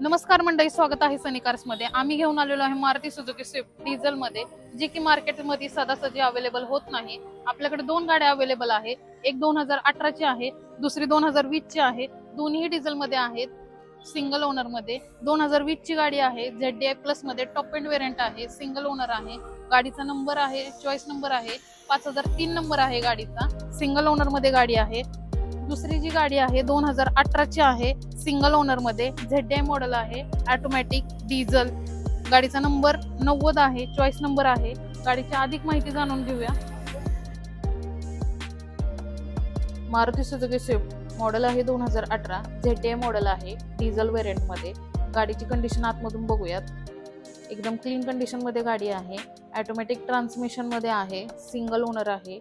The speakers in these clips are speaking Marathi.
नमस्कार मंडळी, स्वागत आहे सनी कार्स मध्ये। आम्ही घेऊन आलेलो आहे मारुती सुझुकी स्विफ्ट डिझेल मध्ये, जी की मार्केट मध्ये सदासजी अवेलेबल होत नाही। आपल्याकडे दोन गाड्या अवेलेबल आहे, एक 2018 ची आहे, दुसरी 2020 ची आहे। दोन्ही डिझेल मध्ये आहेत, सिंगल ओनर मध्ये। 2020 ची गाडी आहे, ZDI प्लस मध्ये टॉप एंड वेरिएंट आहे, सिंगल ओनर आहे। गाडीचा नंबर आहे, चॉईस नंबर आहे 5003 नंबर आहे गाडीचा, सिंगल ओनर मध्ये गाडी आहे। दुसरी जी गाडी आहे 2018 ची आहे, सिंगल ओनर मध्ये, ZDI मॉडेल आहे, ऑटोमॅटिक डिझेल। गाडीचा नंबर 90 आहे, चॉईस नंबर आहे। गाडीची अधिक माहिती जाणून घेऊया। मारुती सुझुकी स्विफ्ट मॉडेल आहे 2018, ZDI मॉडेल आहे, डिझेल वेरिएंट मध्ये। गाडीची कंडिशन आतमधून बघूयात। एकदम क्लीन कंडिशन मध्ये गाडी आहे, ऑटोमॅटिक ट्रान्समिशन मध्ये आहे, सिंगल ओनर आहे।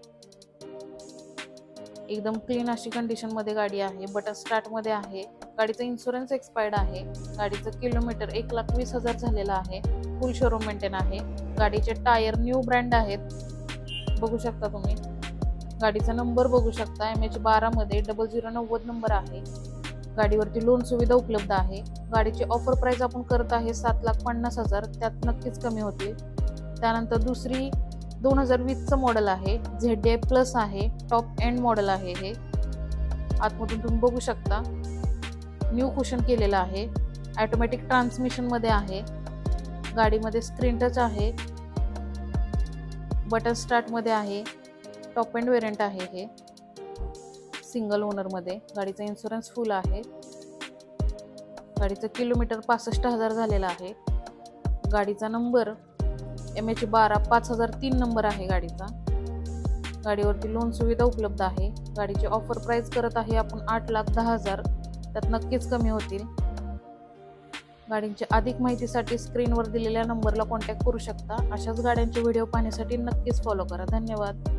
एकदम क्लीन अशी कंडिशन मध्ये गाडी आहे, बटन स्टार्ट मध्ये आहे। गाडीचा इन्शुरन्स एक्सपायर्ड आहे। गाडीचं किलोमीटर 1,20,000 झालेला आहे, फुल शोरूम मेंटेन आहे। गाडीचे टायर न्यू ब्रँड आहेत, बघू शकता तुम्ही। गाडीचा नंबर बघू शकता, MH12 मध्ये 0090 नंबर आहे। गाडीवरती लोन सुविधा उपलब्ध आहे। गाडीची ऑफर प्राइस आपण करत आहे 7,50,000, त्यात नक्कीच कमी होतील। त्यानंतर दुसरी 2020 चं मॉडेल आहे, ZDI प्लस आहे, टॉप एंड मॉडेल आहे। हे आतमधून तुम्ही बघू शकता, न्यू कुशन केलेला आहे, ऑटोमॅटिक ट्रान्समिशन मध्ये आहे। गाडीमध्ये स्क्रीन टच आहे, बटन स्टार्ट मध्ये आहे, टॉप एंड वेरिएंट आहे। हे सिंगल ओनर मध्ये। गाडीचा इन्शुरन्स फुल आहे। गाडीचं किलोमीटर 65,000 झालेला आहे। गाडीचा नंबर MH12 5003 नंबर आहे गाडीचा। गाडीवरती लोन सुविधा उपलब्ध आहे। गाडीची ऑफर प्राइस करत आहे आपण 8,10,000, त्यात नक्कीच कमी होतील। गाडींची अधिक माहितीसाठी स्क्रीनवर दिलेल्या नंबरला कॉन्टॅक्ट करू शकता। अशाच गाड्यांचे व्हिडिओ पाहण्यासाठी नक्कीच फॉलो करा। धन्यवाद।